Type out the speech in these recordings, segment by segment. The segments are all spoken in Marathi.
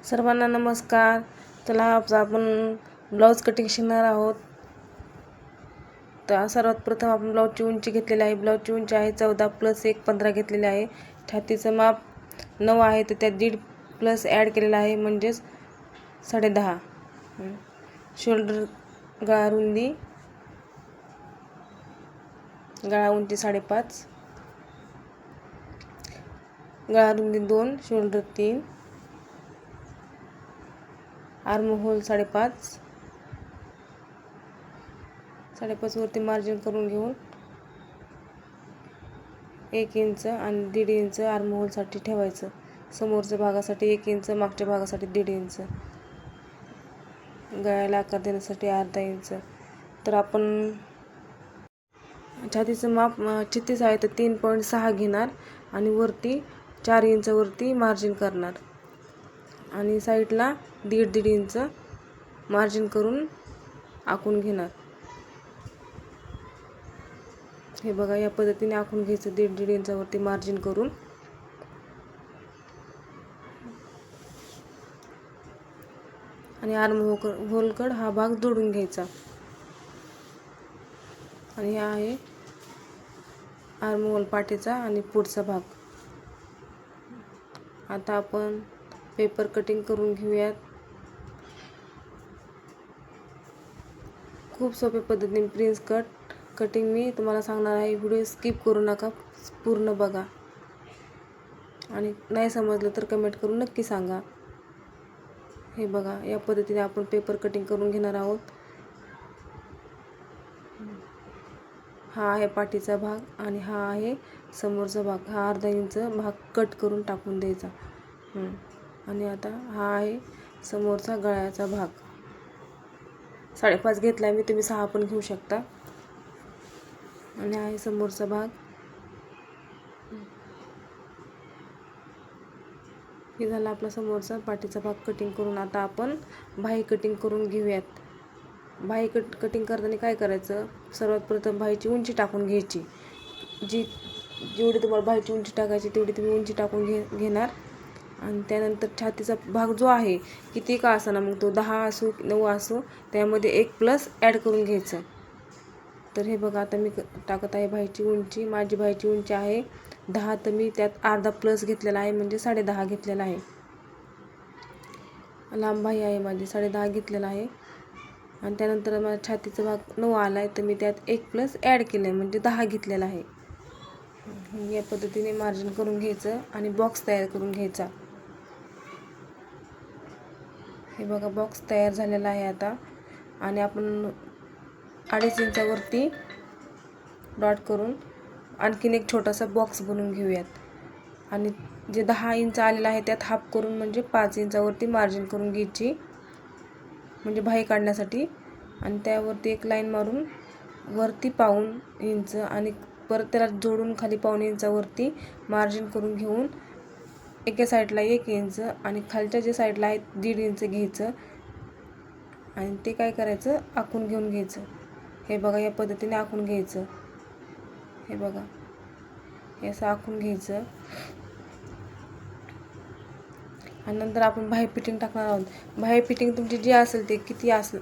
सर्वांना नमस्कार. चला आज आपण ब्लाऊज कटिंग शिकणार आहोत. तर सर्वात प्रथम आपण ब्लाऊजची उंची घेतलेली आहे. ब्लाऊजची उंची आहे 14 + 1 15 घेतलेली आहे. छातीचं माप 9 आहे, तर त्यात 1.5 प्लस ॲड केलेला आहे म्हणजेच 10.5. शोल्डर गळा रुंदी, गळा उंची 5.5, गळा रुंदी 2, शोल्डर 3, आर्म होल 5.5. 5.5 वरती मार्जिन करून घेऊन 1 इंच आणि 1.5 इंच आर्म होलसाठी ठेवायचं. समोरच्या भागासाठी 1 इंच, मागच्या भागासाठी 1.5 इंच, गळ्याला आकार देण्यासाठी अर्धा इंच. तर आपण छातीचं माप 36 आहे, तर 3.6 घेणार आणि वरती 4 इंच वरती मार्जिन करणार आणि साईडला 1.5 इंच मार्जिन करून आखून घेणार. हे बघा, या पद्धतीने आखून घ्यायचं 1.5 इंचावरती मार्जिन करून. आणि आर्म होलकड हा भाग जोडून घ्यायचा. आणि हा आहे आर्म होल पाठीचा आणि पुढचा भाग. आता आपण पेपर कटिंग करून घेऊयात. खूप सोप्या पद्धतीने प्रिन्स कटिंग मी तुम्हाला सांगणार आहे. व्हिडिओ स्किप करू नका, पूर्ण बघा. आणि नाही समजलं तर कमेंट करून नक्की सांगा. हे बघा, या पद्धतीने आपण पेपर कटिंग करून घेणार आहोत. हा आहे पाठीचा भाग आणि हा आहे समोरचा भाग. हा अर्धा इंच भाग कट करून टाकून द्यायचा. आणि आता हा आहे समोरचा गळ्याचा भाग. 5.5 घेतला आहे मी, तुम्ही 6 पण घेऊ शकता. आणि हा आहे समोरचा भाग. हे झाला आपला समोरचा पाठीचा भाग कटिंग करून. आता आपण बाही कटिंग करून घेऊयात. बाही कटिंग करताना काय करायचं, सर्वात प्रथम बाहीची उंची टाकून घ्यायची. जेवढी तुम्हाला बाहीची उंची टाकायची तेवढी तुम्ही उंची टाकून घेणार. आणि त्यानंतर छातीचा भाग जो आहे किती का असा ना, मग तो 10 असो 9 असो, त्यामध्ये 1 प्लस ॲड करून घ्यायचं. तर हे बघा, आता मी टाकत आहे बाहीची उंची. माझी बाहीची उंची आहे 10, तर मी त्यात अर्धा प्लस घेतलेला आहे म्हणजे 10.5 घेतलेला आहे. लांब बाही आहे माझी, 10.5 घेतलेला आहे. आणि त्यानंतर माझा छातीचा भाग 9 आला आहे, तर मी त्यात 1 प्लस ॲड केलं आहे म्हणजे 10 घेतलेला आहे. या पद्धतीने मार्जिन करून घ्यायचं आणि बॉक्स तयार करून घ्यायचा. हे बघा, बॉक्स तयार झालेला आहे आता. आणि आपण 2.5 इंचावरती डॉट करून आणखीन एक छोटासा बॉक्स बनवून घेऊयात. आणि जे 10 इंच आलेला आहे त्यात हाफ करून म्हणजे 5 इंचावरती मार्जिन करून घ्यायची, म्हणजे बाही काढण्यासाठी. आणि त्यावरती एक लाईन मारून वरती 1.5 इंच आणि परत त्याला जोडून खाली 1.5 इंचावरती मार्जिन करून घेऊन एका साईडला 1 इंच आणि खालच्या जे साईडला आहे 1.5 इंच घ्यायचं आणि ते काय करायचं, आखून घेऊन घ्यायचं. हे बघा, या पद्धतीने आखून घ्यायचं. हे बघा, हे असं आखून घ्यायचं. आणि नंतर आपण बाही फिटिंग टाकणार आहोत. बाही फिटिंग तुमची जी असेल ते किती असेल,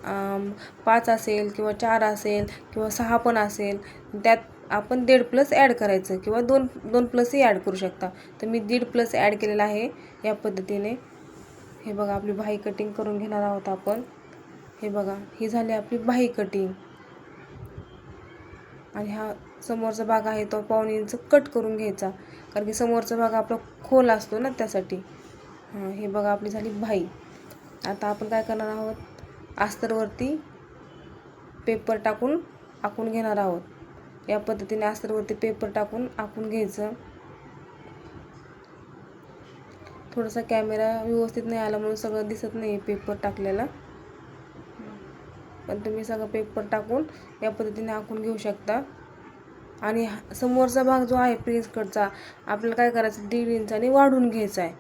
5 असेल किंवा 4 असेल किंवा 6 पण असेल, त्यात आपण 1.5 प्लस ॲड करायचं किंवा 2 प्लसही ॲड करू शकता. तर मी 1.5 प्लस ॲड केलेला आहे या पद्धतीने. हे बघा, आपली बाही कटिंग करून घेणार आहोत आपण. हे बघा, ही झाली आपली बाही कटिंग. आणि हा समोरचा भाग आहे तो 1.5 इंच कट करून घ्यायचा, कारण की समोरचा भाग आपला खोल असतो ना, त्यासाठी. हे बघा, आपली झाली बाही. आता आपण काय करणार आहोत, अस्तरवरती पेपर टाकून आखून घेणार आहोत. या पद्धतीने अस्तरवरती पेपर टाकून आखून घ्यायचं. थोडासा कॅमेरा व्यवस्थित नाही आला म्हणून सगळं दिसत नाही पेपर टाकलेला, पण तुम्ही सगळं पेपर टाकून या पद्धतीने आखून घेऊ शकता. आणि समोरचा भाग जो आहे प्रिन्स कटचा, आपल्याला काय करायचं, 1.5 इंचाने वाढून घ्यायचा आहे.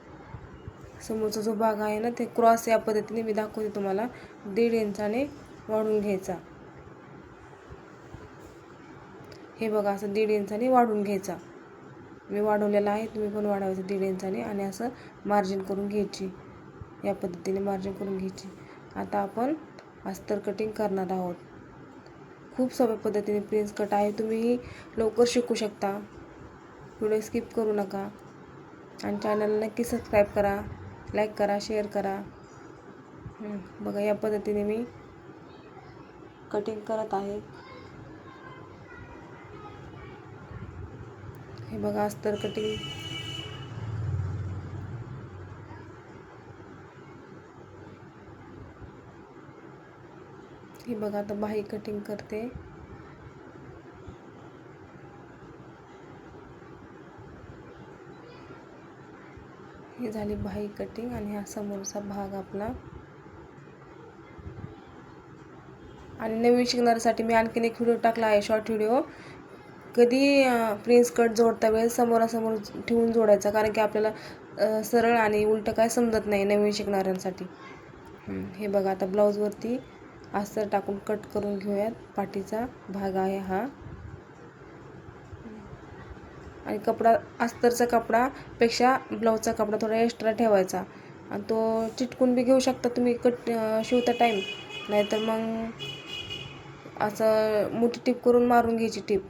समोरचा जो भाग आहे ना, ते क्रॉस या पद्धतीने मी दाखवते तुम्हाला, 1.5 इंचाने वाढून घ्यायचा. हे बघा, असं 1.5 इंचाने वाढून घ्यायचा. मी वाढवलेला आहे, तुम्ही पण वाढवायचं 1.5 इंचाने आणि असं मार्जिन करून घ्यायची. या पद्धतीने मार्जिन करून घ्यायची. आता आपण अस्तर कटिंग करणार आहोत. खूप सोप्या पद्धतीने प्रिन्स कट आहे. तुम्ही लवकर शिकू शकता. व्हिडिओ स्किप करू नका आणि चॅनलला नक्की सबस्क्राईब करा, लाईक करा, शेअर करा. बघा या पद्धतीने मी कटिंग करत आहे. हे बघा अस्तर कटिंग. हे बघा आता बाही कटिंग करते. ही झाली बाही कटिंग आणि हा समोरचा भाग आपला. आणि नवीन शिकणाऱ्यासाठी मी आणखीन एक व्हिडिओ टाकला आहे, शॉर्ट व्हिडिओ. कधी प्रिन्स कट जोडता वेळेस समोरासमोर ठेवून जोडायचा, कारण की आपल्याला सरळ आणि उलटं काय समजत नाही नवीन शिकणाऱ्यांसाठी. हे बघा आता ब्लाऊजवरती अस्तर टाकून कट करून घेऊयात. पाठीचा भाग आहे हा. आणि कपडा अस्तरचा कपडापेक्षा ब्लाऊजचा कपडा थोडा एक्स्ट्रा ठेवायचा आणि तो चिटकून बी घेऊ शकता तुम्ही शिवता टाईम. नाहीतर मग असं मोठी टीप करून मारून घ्यायची टीप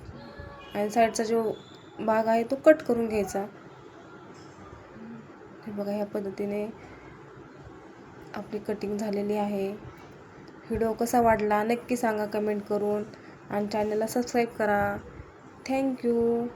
आणि साईडचा जो भाग आहे तो कट करून घ्यायचा. हे बघा ह्या पद्धतीने आपली कटिंग झालेली आहे. व्हिडिओ कसा वाटला नक्की सांगा कमेंट करून आणि चॅनलला सबस्क्राईब करा. थँक्यू.